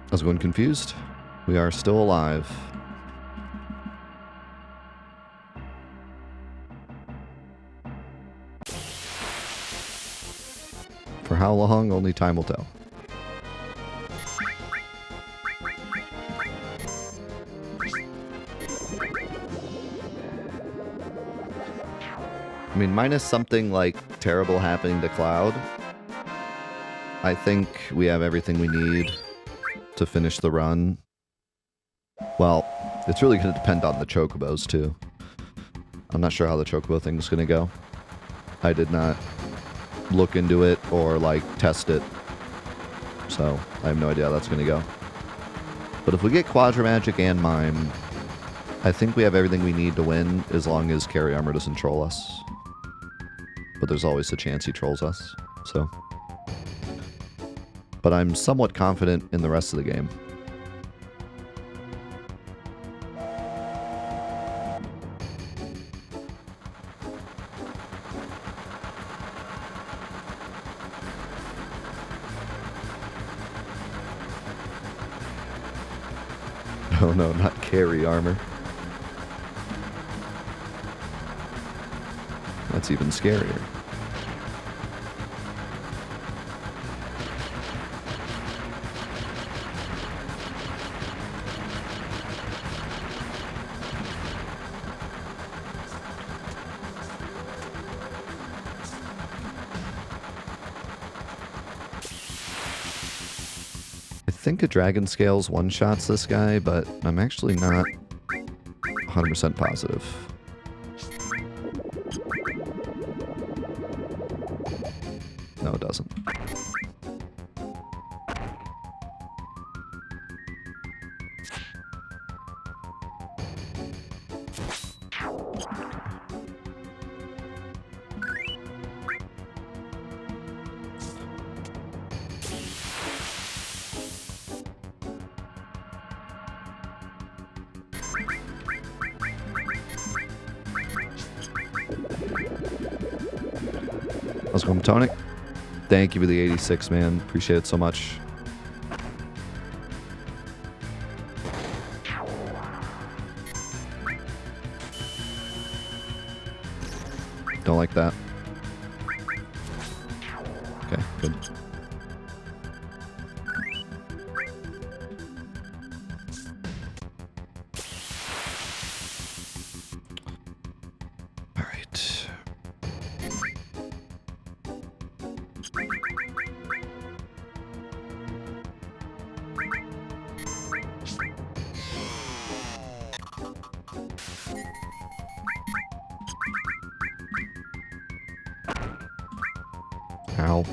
I was going confused. We are still alive. For how long? Only time will tell. I mean, minus something like terrible happening to Cloud, I think we have everything we need to finish the run. Well, it's really going to depend on the Chocobos, too. I'm not sure how the Chocobo thing's going to go. I did not look into it or, like, test it. So, I have no idea how that's going to go. But if we get Quadra Magic and Mime, I think we have everything we need to win as long as Carry Armor doesn't troll us. But there's always a chance he trolls us, so. But I'm somewhat confident in the rest of the game. Oh no, not Carry Armor. That's even scarier. I think a Dragon Scales one-shots this guy, but I'm actually not 100% positive. No, it doesn't. Let's go, Tonic. Thank you for the 86, man. Appreciate it so much. Don't like that. Okay, good. All right. Ow.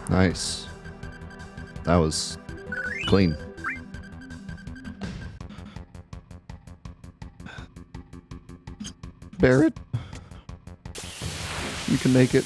Nice. That was clean. Barrett, you can make it.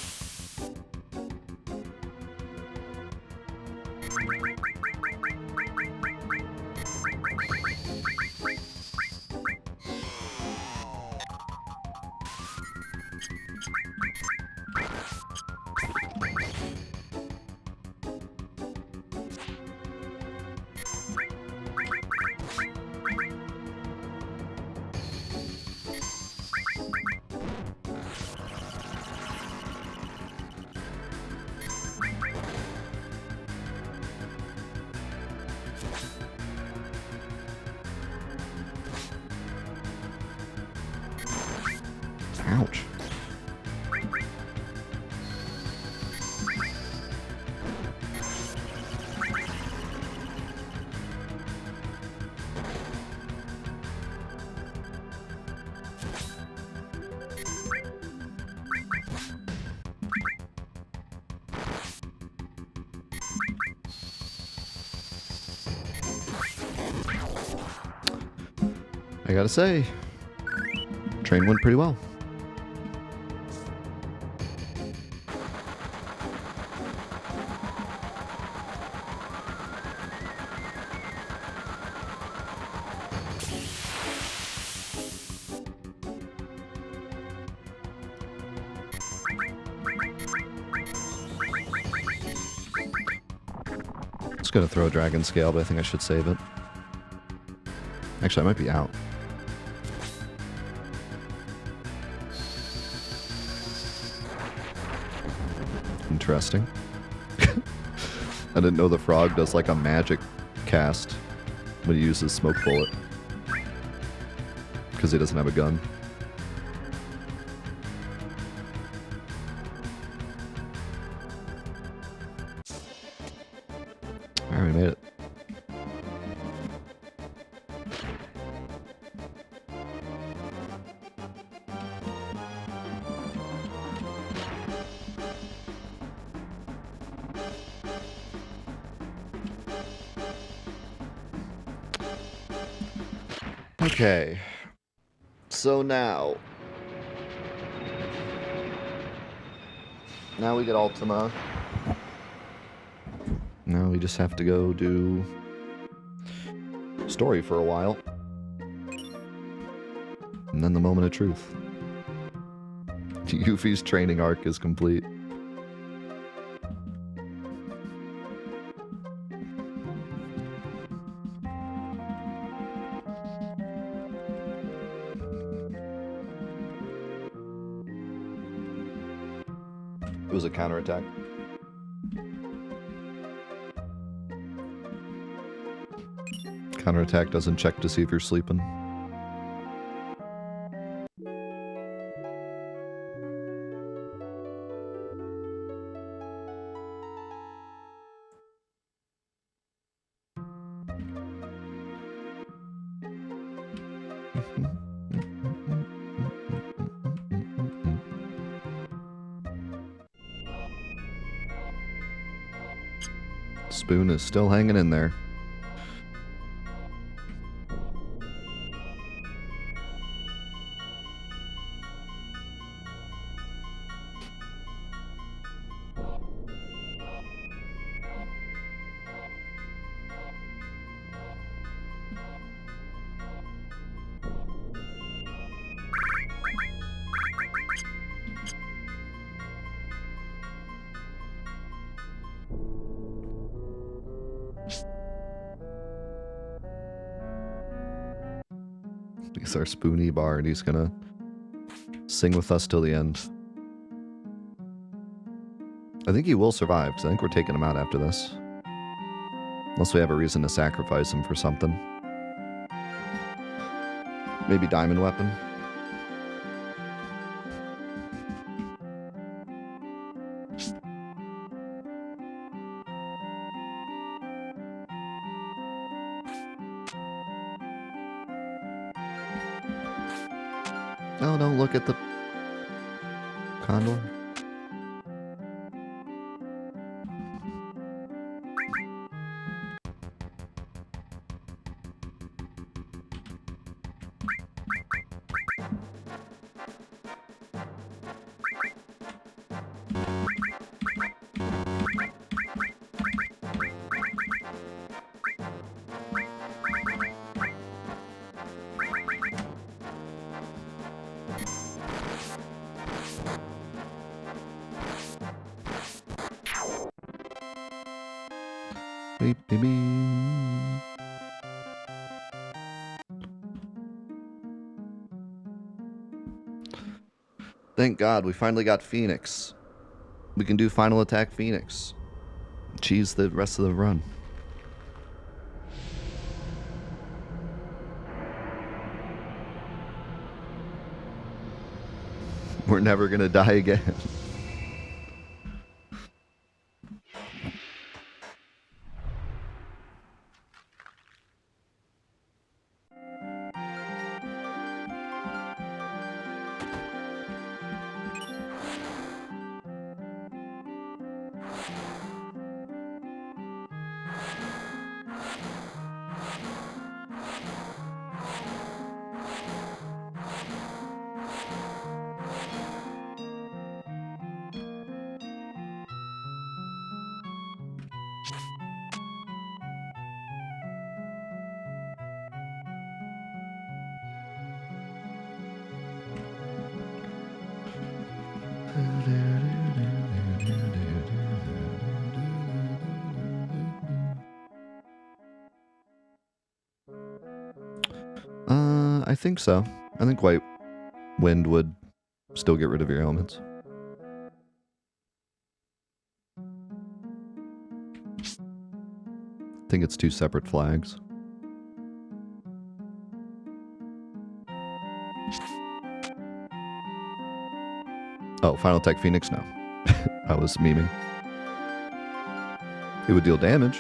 gotta say, train went pretty well. Gonna throw a dragon scale, but I think I should save it. Actually, I might be out. Interesting. I didn't know the frog does like a magic cast when he uses smoke bullet because he doesn't have a gun. Alright, we made it. Okay. So now we get Ultima. Now we just have to go do story for a while. And then the moment of truth. Yuffie's training arc is complete. It was a counterattack. Counterattack doesn't check to see if you're sleeping. Spoon is still hanging in there. He's our spoony bard. He's gonna sing with us till the end. I think he will survive, because I think we're taking him out after this. Unless we have a reason to sacrifice him for something. Maybe diamond weapon. No, don't look at the condor. Beep, beep, beep. Thank God, we finally got Phoenix. We can do final attack Phoenix. Cheese the rest of the run. We're never gonna die again. I think so. I think White Wind would still get rid of your elements. I think it's two separate flags. Oh, Final Tech Phoenix? No. I was memeing. It would deal damage.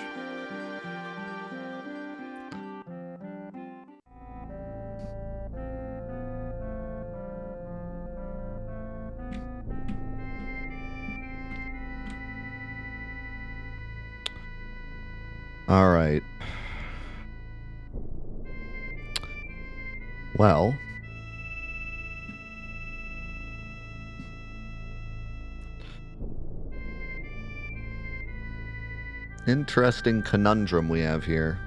All right. Well, interesting conundrum we have here.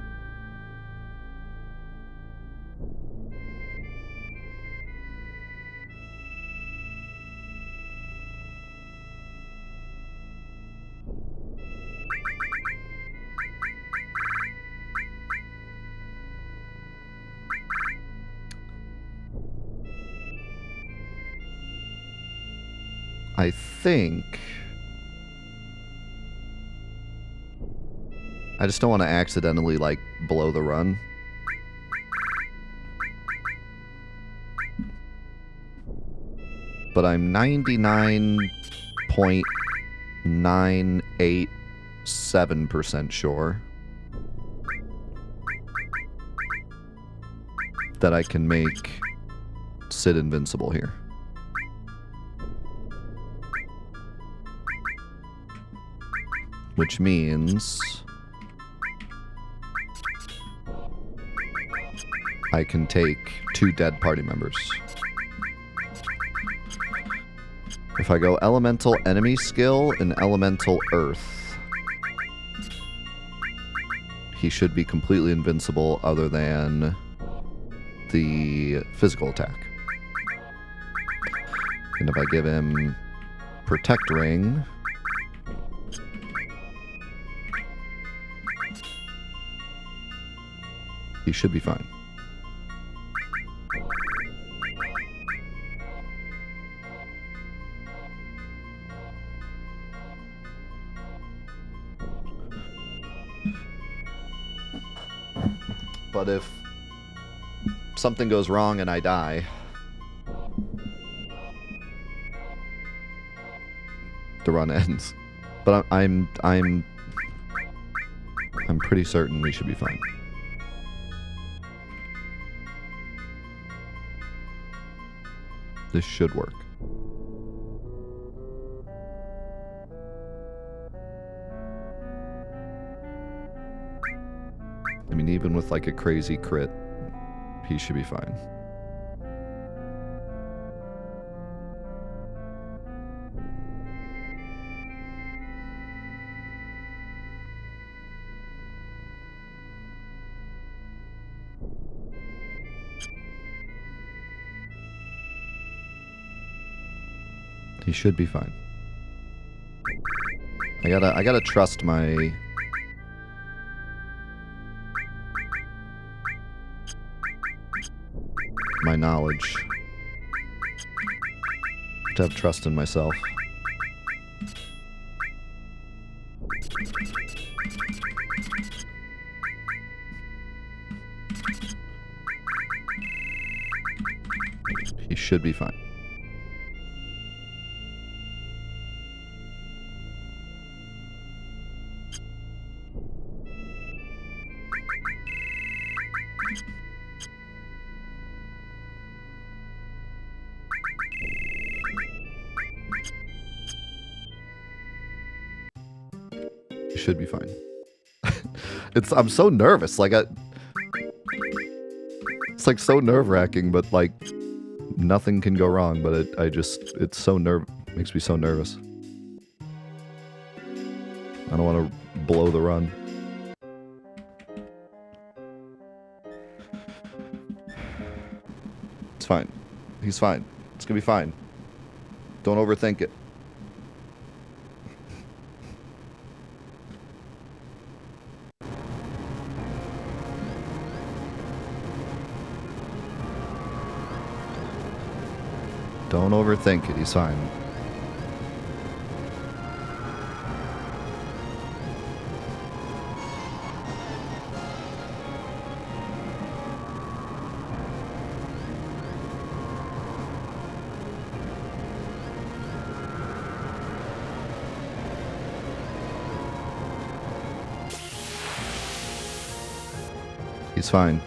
I think I just don't want to accidentally, like, blow the run. But I'm 99.987% sure that I can make Sid invincible here. Which means I can take 2 dead party members. If I go Elemental Enemy Skill and Elemental Earth, he should be completely invincible other than the physical attack. And if I give him Protect Ring, he should be fine. But if something goes wrong and I die, the run ends. But I'm pretty certain we should be fine. This should work. I mean, even with like a crazy crit, he should be fine. He should be fine. I gotta trust my knowledge. To have trust in myself. He should be fine. Should be fine. I'm so nervous. Like it's like so nerve-wracking, but like nothing can go wrong. But it's so makes me so nervous. I don't want to blow the run. It's fine. He's fine. It's gonna be fine. Don't overthink it. Don't overthink it. He's fine. He's fine.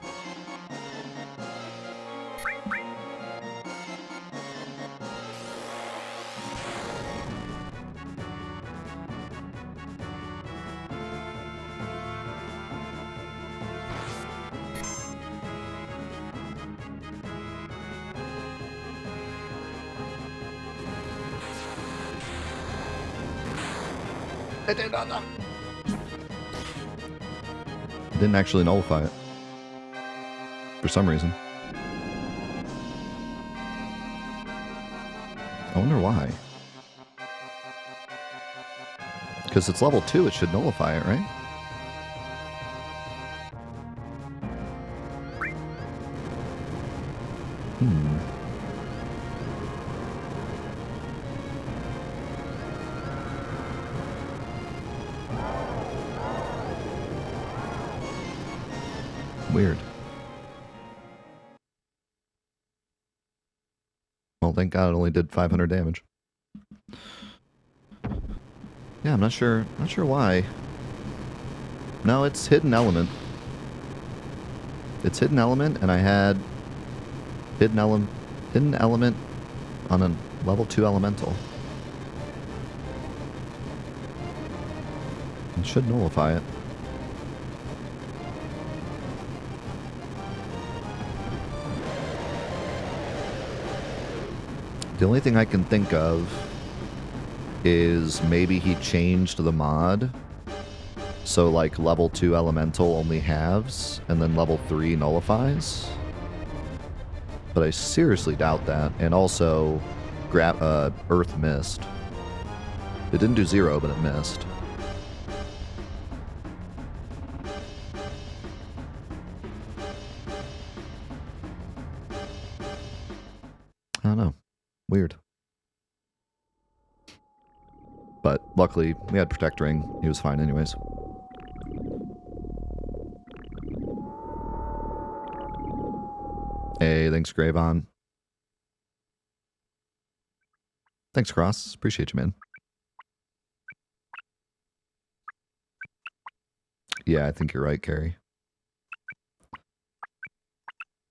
I did not know. Didn't actually nullify it. For some reason. I wonder why. Because it's level 2, it should nullify it, right? Weird. Well, thank God it only did 500 damage. Yeah, I'm not sure why. No, it's hidden element. It's hidden element, and I had hidden element on a level 2 elemental. It should nullify it. The only thing I can think of is maybe he changed the mod. So like level 2 elemental only halves, and then level 3 nullifies. But I seriously doubt that. And also, Earth missed. It didn't do 0, but it missed. I don't know. Weird. But luckily, we had Protect Ring. He was fine anyways. Hey, thanks, Gravon. Thanks, Cross. Appreciate you, man. Yeah, I think you're right, Carrie.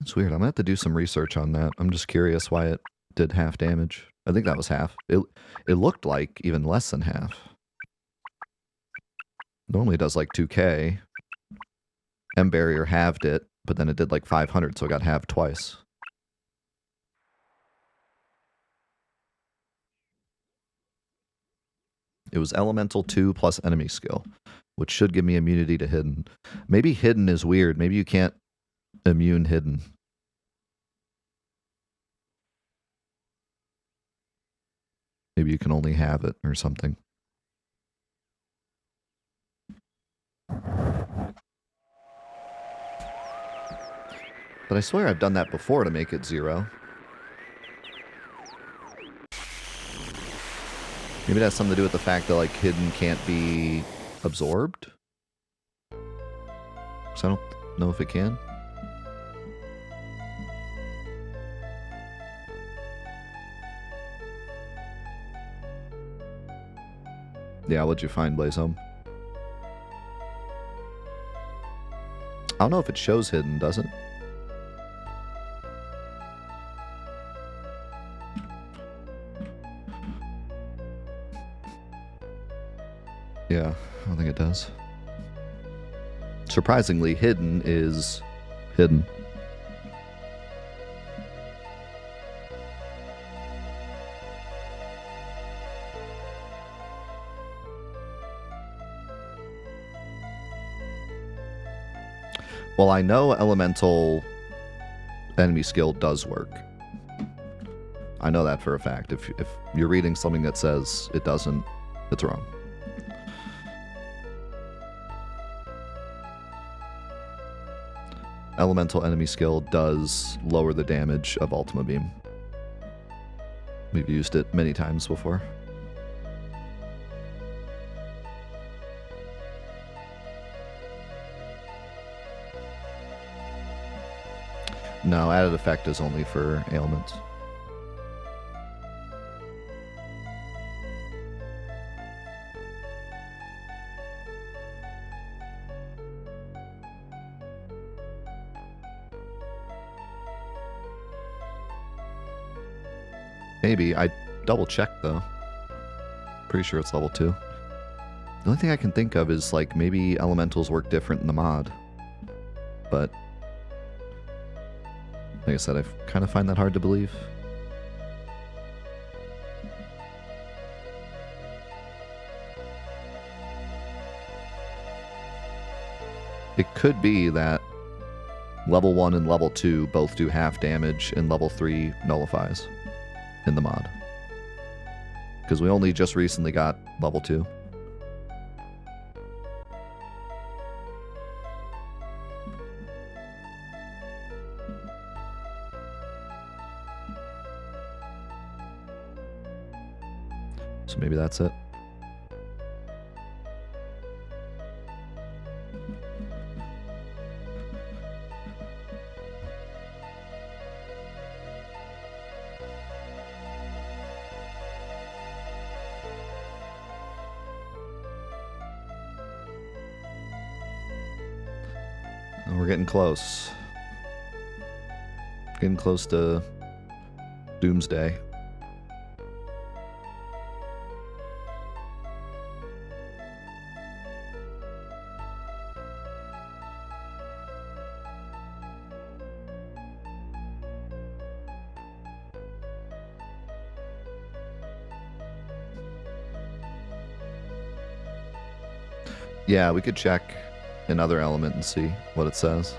It's weird. I'm gonna have to do some research on that. I'm just curious why it did half damage. I think that was half. It looked like even less than half. Normally it does like 2k. M-Barrier halved it, but then it did like 500, so it got halved twice. It was Elemental 2 plus enemy skill, which should give me immunity to Hidden. Maybe Hidden is weird. Maybe you can't immune Hidden. Maybe you can only have it or something. But I swear I've done that before to make it 0. Maybe it has something to do with the fact that like Hidden can't be absorbed. So I don't know if it can. Yeah, what'd you find, Blazehome? I don't know if it shows Hidden, does it? Yeah, I don't think it does. Surprisingly, Hidden is hidden. Well, I know elemental enemy skill does work. I know that for a fact. If you're reading something that says it doesn't, it's wrong. Elemental enemy skill does lower the damage of Ultima Beam. We've used it many times before. No, added effect is only for ailments. Maybe. I double checked though. Pretty sure it's level 2. The only thing I can think of is like maybe elementals work different in the mod. But like I said, I kind of find that hard to believe. It could be that level 1 and level 2 both do half damage and level 3 nullifies in the mod. Because we only just recently got level 2. So maybe that's it. We're getting close. Getting close to Doomsday. Yeah, we could check another element and see what it says.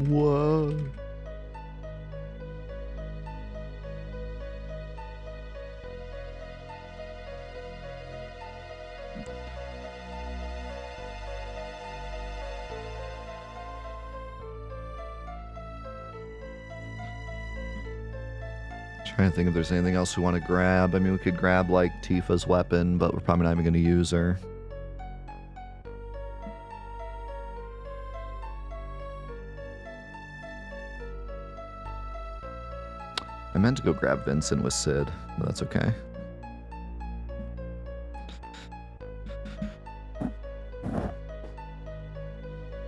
Whoa. Trying to think if there's anything else we want to grab. I mean, we could grab like Tifa's weapon, but we're probably not even going to use her. I meant to go grab Vincent with Sid, but that's okay.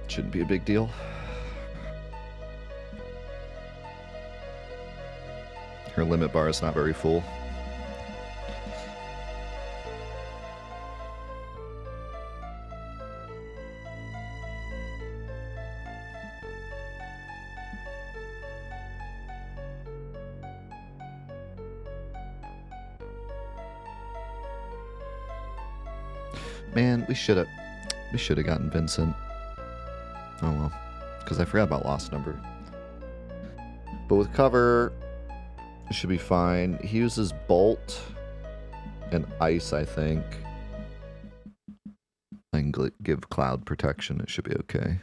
Shouldn't be a big deal. Her limit bar is not very full. Man, we should have gotten Vincent. Oh well, because I forgot about Lost Number. But with cover, It should be fine. He uses Bolt and Ice, I think. I can give Cloud protection. It should be okay.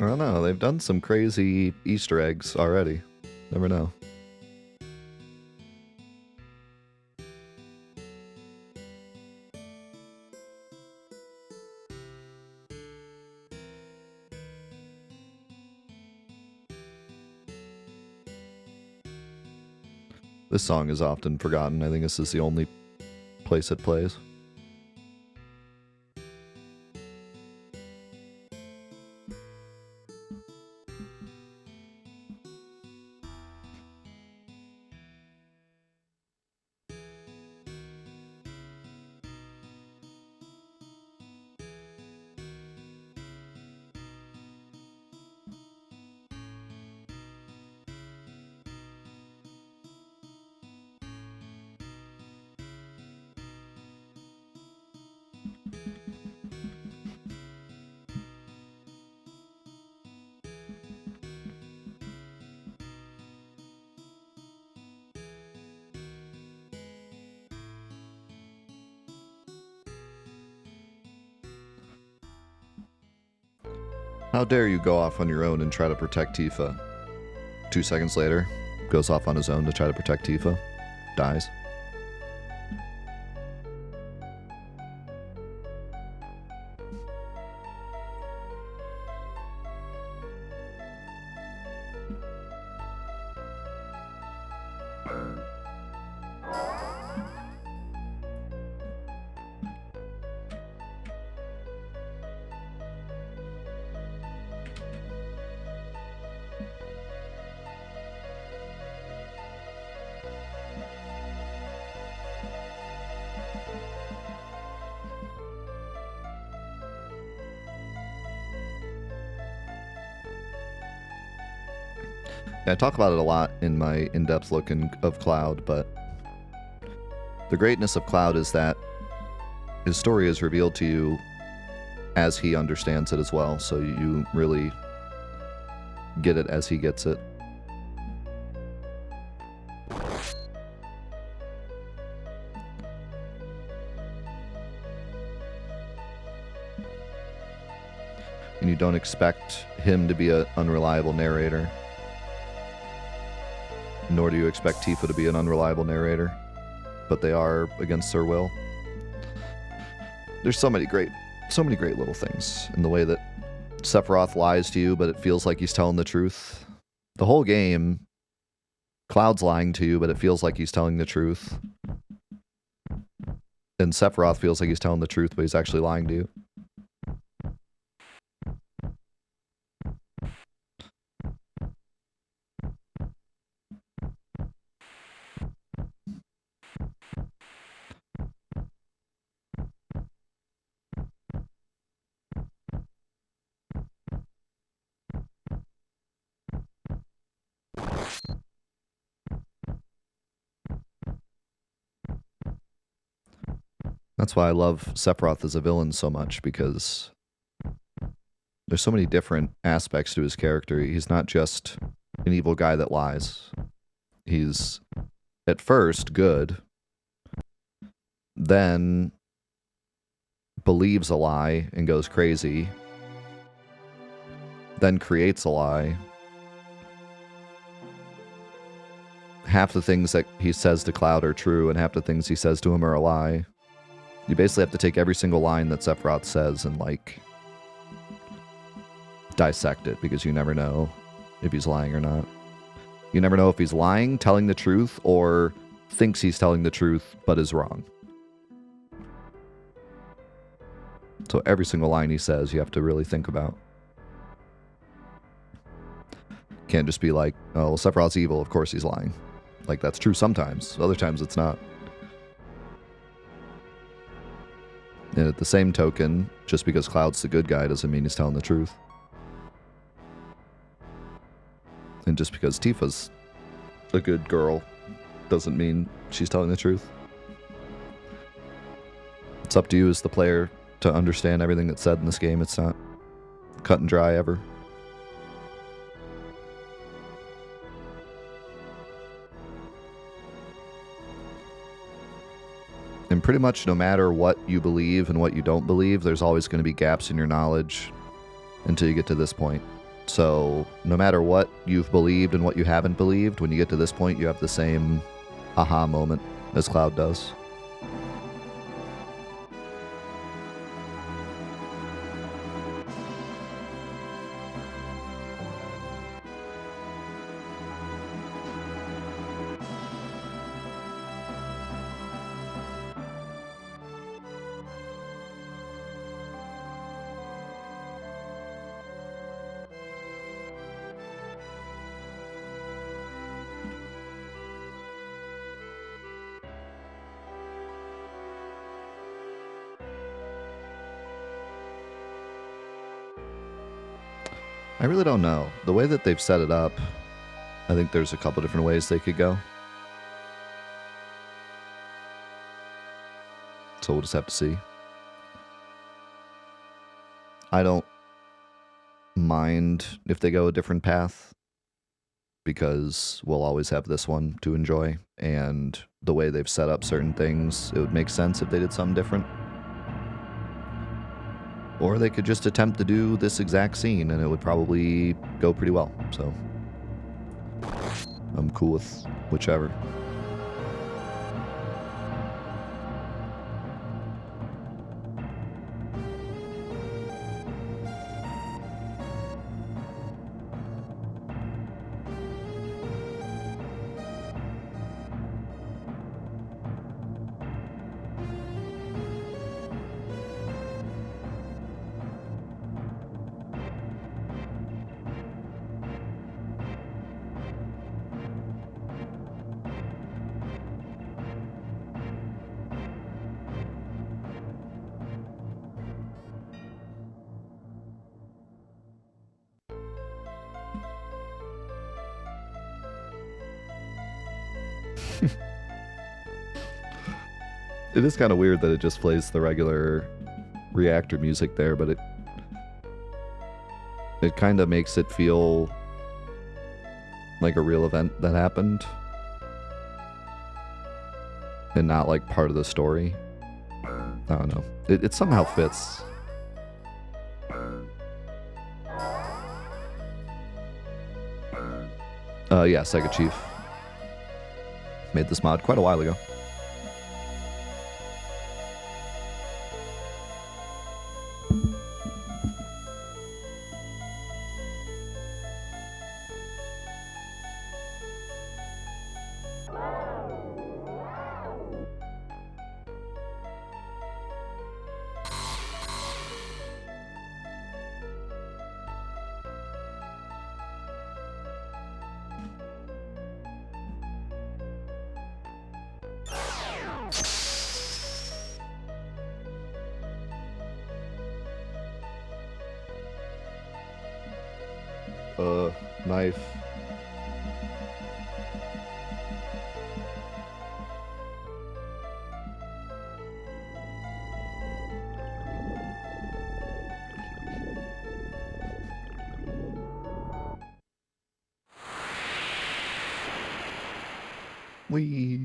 I don't know. They've done some crazy Easter eggs already. Never know. This song is often forgotten. I think this is the only place it plays. How dare you go off on your own and try to protect Tifa? 2 seconds later, goes off on his own to try to protect Tifa. Dies. Yeah, I talk about it a lot in my in-depth look of Cloud, but the greatness of Cloud is that his story is revealed to you as he understands it as well, so you really get it as he gets it. And you don't expect him to be an unreliable narrator. Nor do you expect Tifa to be an unreliable narrator, but they are against their will. There's so many great little things in the way that Sephiroth lies to you, but it feels like he's telling the truth. The whole game, Cloud's lying to you, but it feels like he's telling the truth. And Sephiroth feels like he's telling the truth, but he's actually lying to you. That's why I love Sephiroth as a villain so much, because there's so many different aspects to his character. He's not just an evil guy that lies. He's, at first, good, then believes a lie and goes crazy, then creates a lie. Half the things that he says to Cloud are true, and half the things he says to him are a lie. You basically have to take every single line that Sephiroth says and, like, dissect it, because you never know if he's lying or not. You never know if he's lying, telling the truth, or thinks he's telling the truth, but is wrong. So every single line he says, you have to really think about. Can't just be like, oh, well, Sephiroth's evil, of course he's lying. Like, that's true sometimes. Other times it's not. And at the same token, just because Cloud's the good guy doesn't mean he's telling the truth. And just because Tifa's a good girl doesn't mean she's telling the truth. It's up to you as the player to understand everything that's said in this game. It's not cut and dry ever. And pretty much no matter what you believe and what you don't believe, there's always going to be gaps in your knowledge until you get to this point. So no matter what you've believed and what you haven't believed, when you get to this point, you have the same aha moment as Cloud does. I really don't know. The way that they've set it up, I think there's a couple different ways they could go. So we'll just have to see. I don't mind if they go a different path, because we'll always have this one to enjoy, and the way they've set up certain things, it would make sense if they did something different. Or they could just attempt to do this exact scene and it would probably go pretty well. So I'm cool with whichever. It is kind of weird that it just plays the regular reactor music there, but it kind of makes it feel like a real event that happened and not like part of the story. I don't know. It somehow fits. Yeah, Sega Chief. Made this mod quite a while ago. Knife. Wee.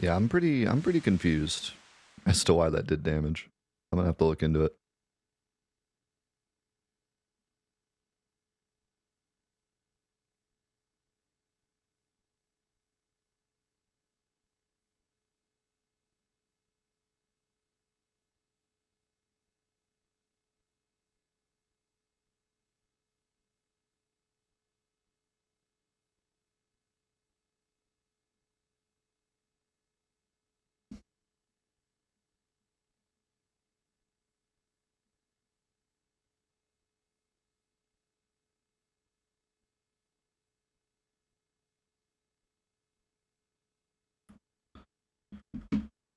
Yeah, I'm pretty confused as to why that did damage. I'm gonna have to look into it.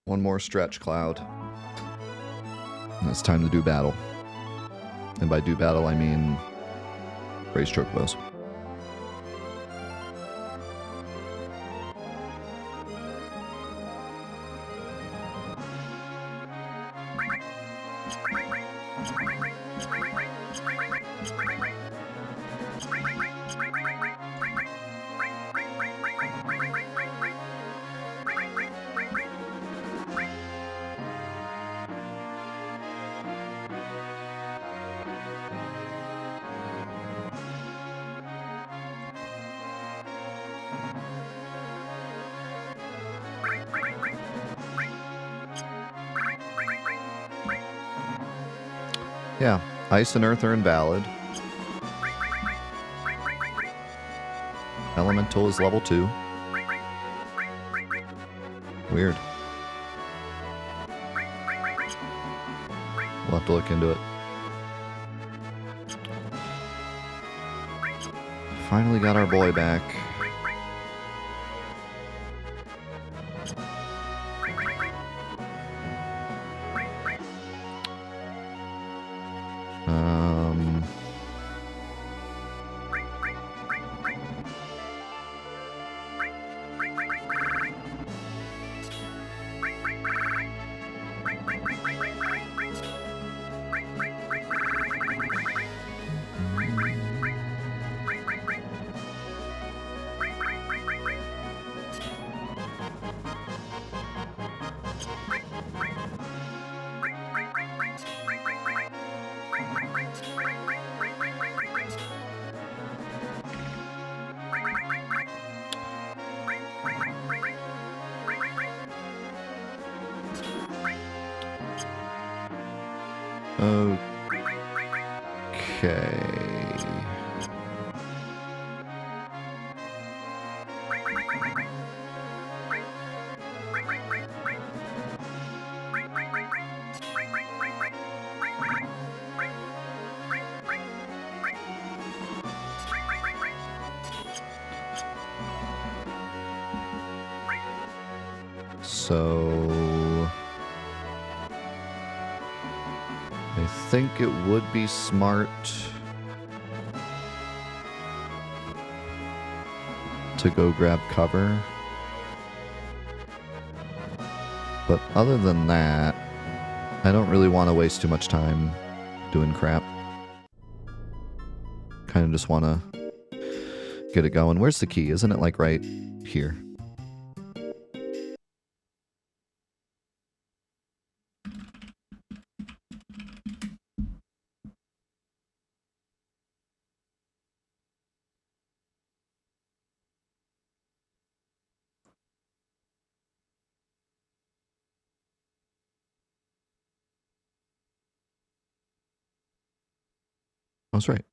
One more stretch, Cloud. And it's time to do battle. And by do battle, I mean raise chocobos. Yeah, Ice and Earth are invalid. Elemental is level 2. Weird. We'll have to look into it. Finally got our boy back. Okay. So I think it would be smart to go grab cover. But other than that, I don't really want to waste too much time doing crap. Kind of just want to get it going. Where's the key? Isn't it like right here? That's right.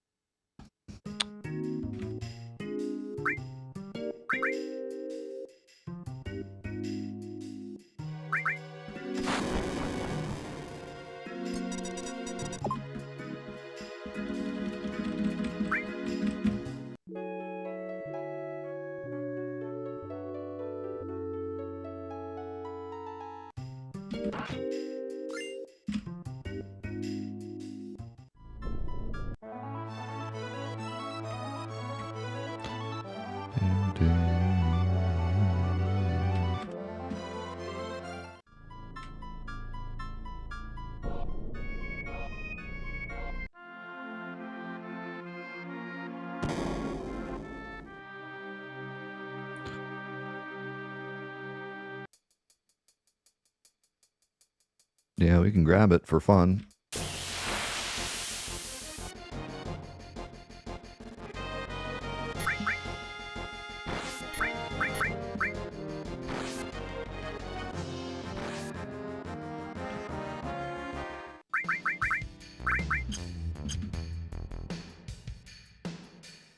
Yeah, we can grab it for fun.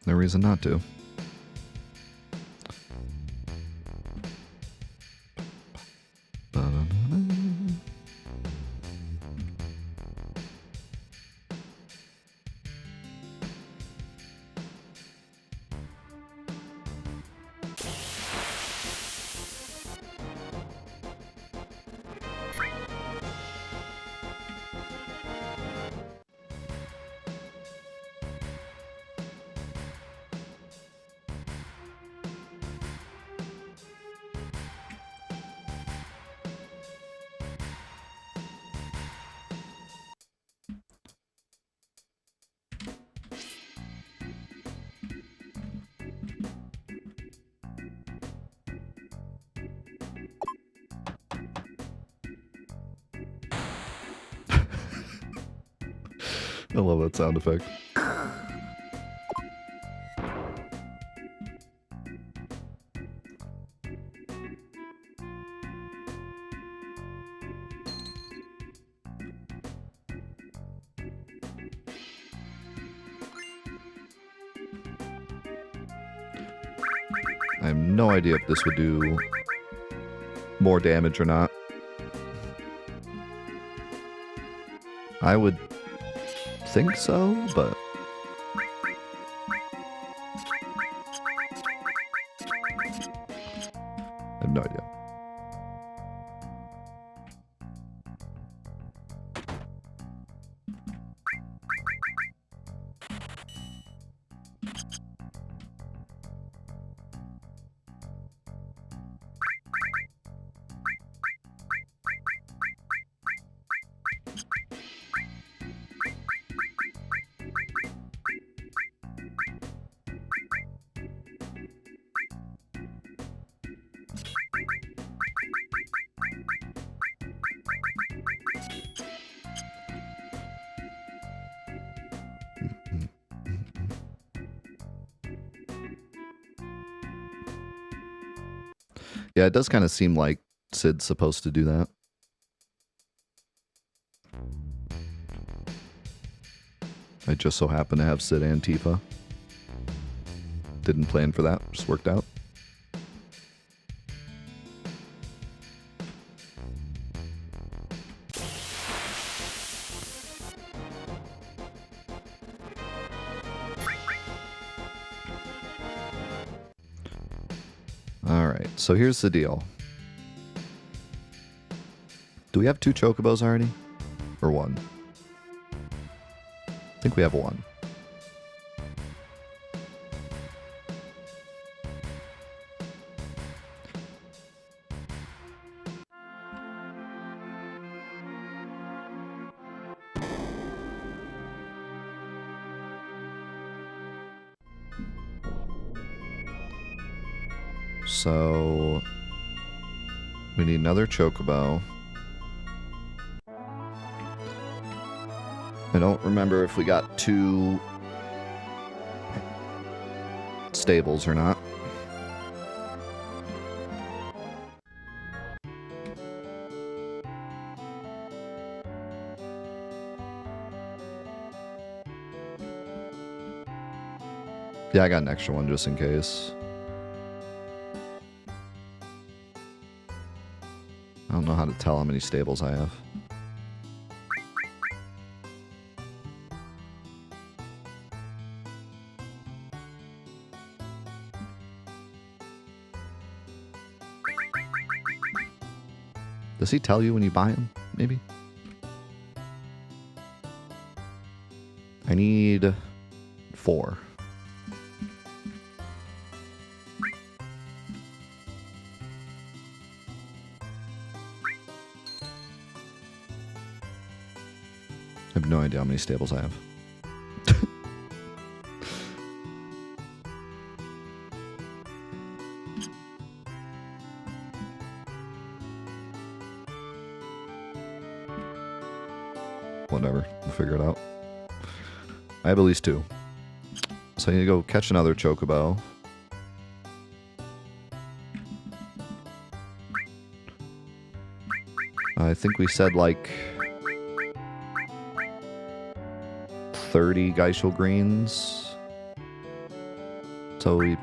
No reason not to. I love that sound effect. I have no idea if this would do more damage or not. I would think so, but I have no idea. Yeah, it does kind of seem like Sid's supposed to do that. I just so happen to have Sid and Tifa. Didn't plan for that, just worked out. Alright, so here's the deal. Do we have 2 chocobos already? Or 1? I think we have 1. So we need another chocobo. I don't remember if we got 2 stables or not. Yeah, I got an extra one just in case. I don't know how to tell how many stables I have. Does he tell you when you buy him, maybe? I need 4. I have no idea how many stables I have. We'll figure it out. I have at least 2. So I need to go catch another chocobo. I think we said like 30 Geishel greens. So we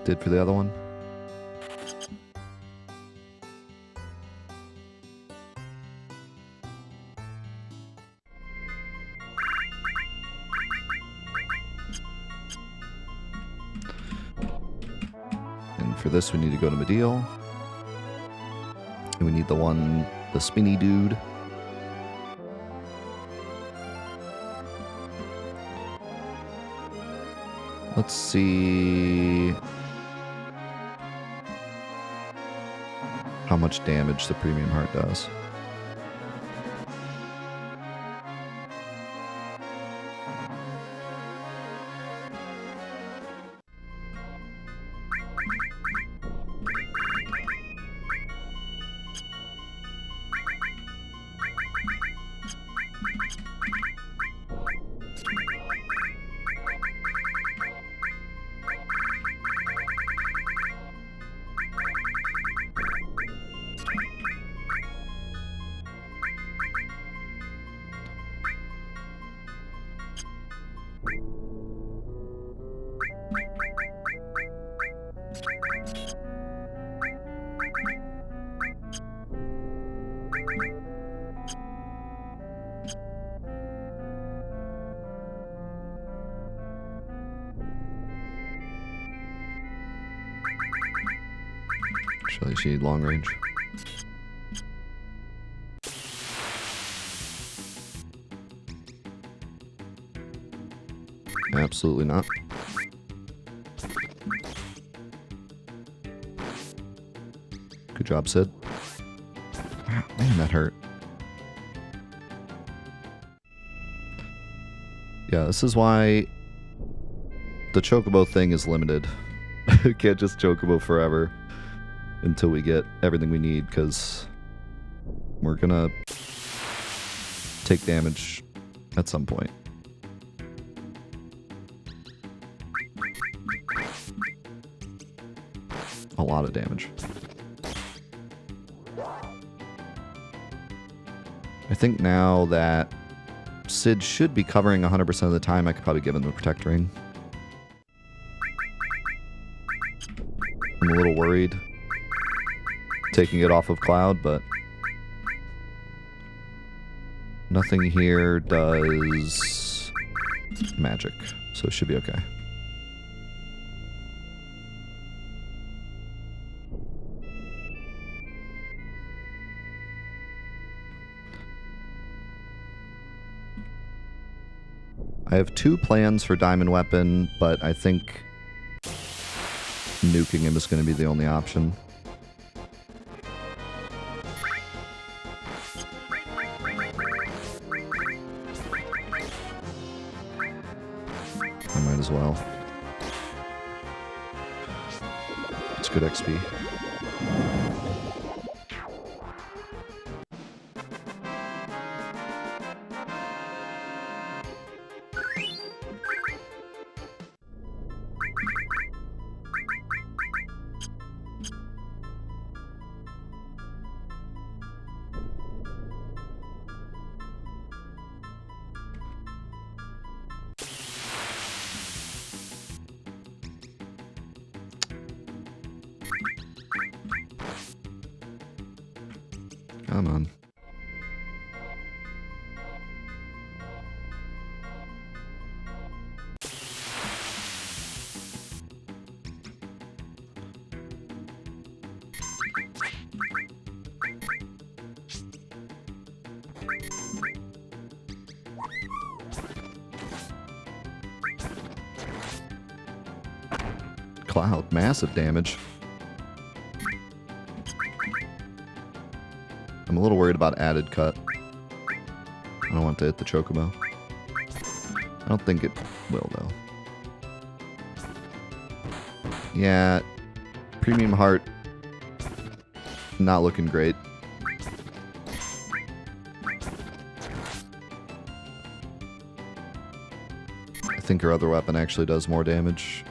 did for the other one. And for this we need to go to Mediel. And we need the spinny dude. Let's see how much damage the premium heart does. Surely she need long range. Absolutely not. Good job, Sid. Man, that hurt. Yeah, this is why the chocobo thing is limited. You can't just chocobo forever until we get everything we need, because we're gonna take damage at some point. A lot of damage. I think now that Sid should be covering 100% of the time, I could probably give him the Protect Ring. I'm a little worried taking it off of Cloud, but nothing here does magic, so it should be okay. I have 2 plans for Diamond Weapon, but I think nuking him is going to be the only option. I might as well. It's good XP. Come on. Cloud, massive damage. I'm a little worried about added cut. I don't want to hit the chocobo. I don't think it will, though. Yeah, premium heart, not looking great. I think her other weapon actually does more damage.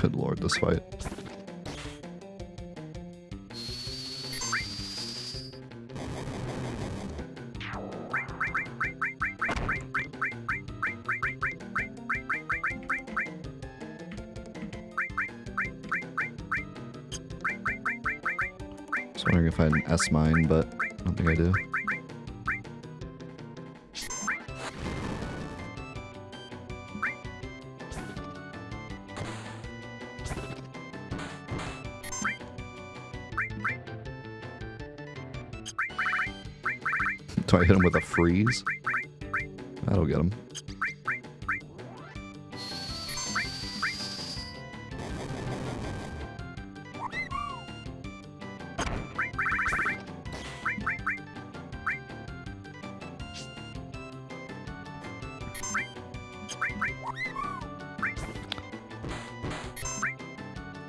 Good lord, this fight. Just wondering if I had an S mine, but I don't think I do. Do I hit him with a freeze? That'll get him.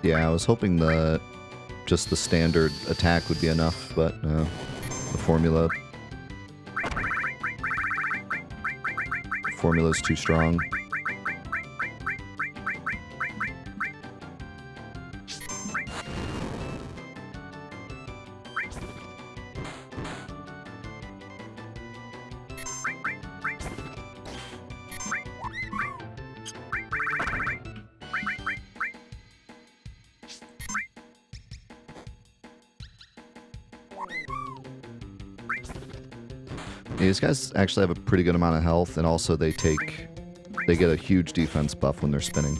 Yeah, I was hoping that just the standard attack would be enough, but the formula's too strong. Yeah, these guys actually have a pretty good amount of health, and also they get a huge defense buff when they're spinning.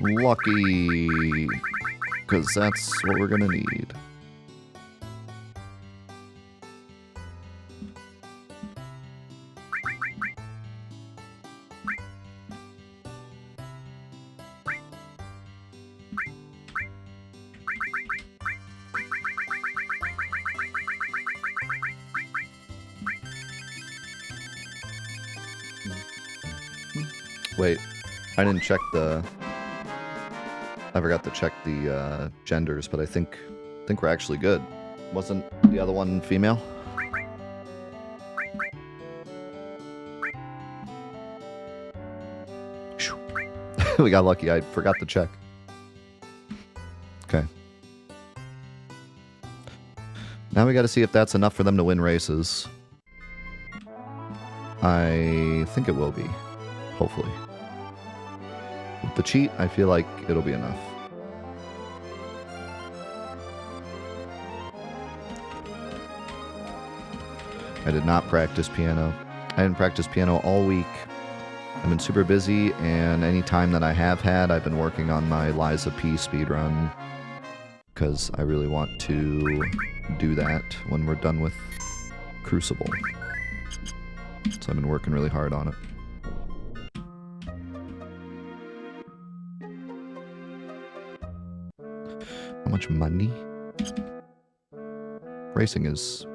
Lucky, because that's what we're gonna need. Wait, I didn't check the... I forgot to check the genders, but I think we're actually good. Wasn't the other one female? We got lucky. I forgot to check. Okay. Now we got to see if that's enough for them to win races. I think it will be. Hopefully. With the cheat, I feel like it'll be enough. I did not practice piano. I didn't practice piano all week. I've been super busy, and any time that I have had, I've been working on my Liza P speedrun, because I really want to do that when we're done with Crucible. So I've been working really hard on it. How much money? Racing is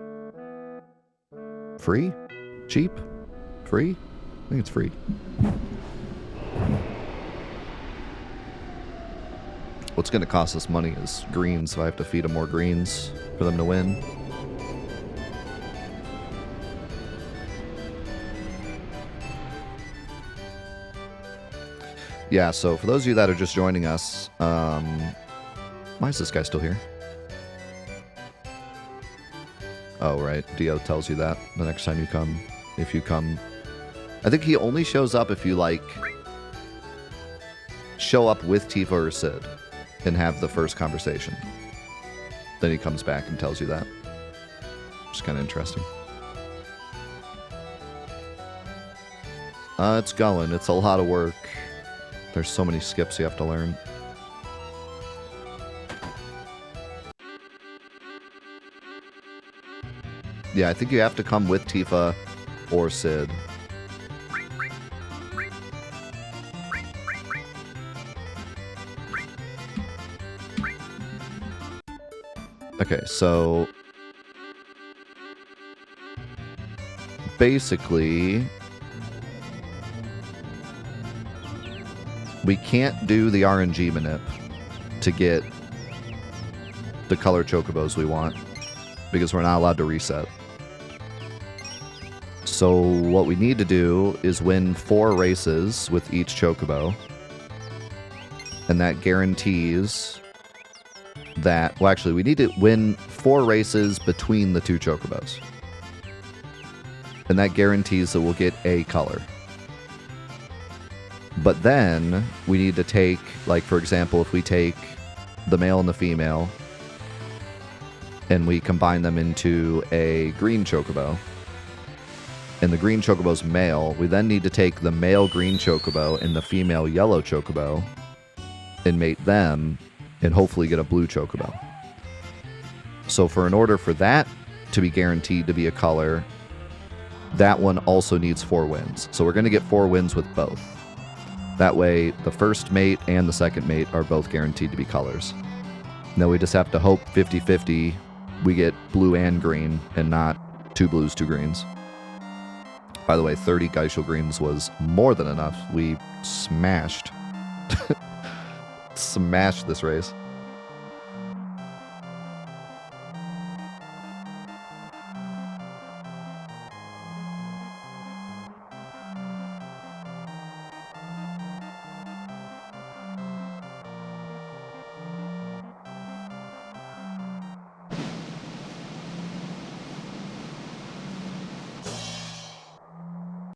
free? Cheap? Free? I think it's free. What's going to cost us money is greens, so I have to feed them more greens for them to win. Yeah, so for those of you that are just joining us, why is this guy still here? Oh, right. Dio tells you that the next time you come. If you come. I think he only shows up if you, like, show up with Tifa or Sid and have the first conversation. Then he comes back and tells you that. Which is kind of interesting. It's going. It's a lot of work. There's so many skips you have to learn. Yeah, I think you have to come with Tifa or Sid. Okay, so basically we can't do the RNG manip to get the color chocobos we want because we're not allowed to reset. So what we need to do is win 4 races with each chocobo, and that guarantees that, well, actually, we need to win 4 races between the 2 chocobos, and that guarantees that we'll get a color. But then we need to take, like, for example, if we take the male and the female and we combine them into a green chocobo, and the green chocobo's male, we then need to take the male green chocobo and the female yellow chocobo and mate them and hopefully get a blue chocobo. So in order for that to be guaranteed to be a color, that one also needs 4 wins. So we're going to get 4 wins with both. That way, the first mate and the second mate are both guaranteed to be colors. Now we just have to hope 50-50 we get blue and green and not 2 blues, 2 greens. By the way, 30 Geishel greens was more than enough. We smashed this race.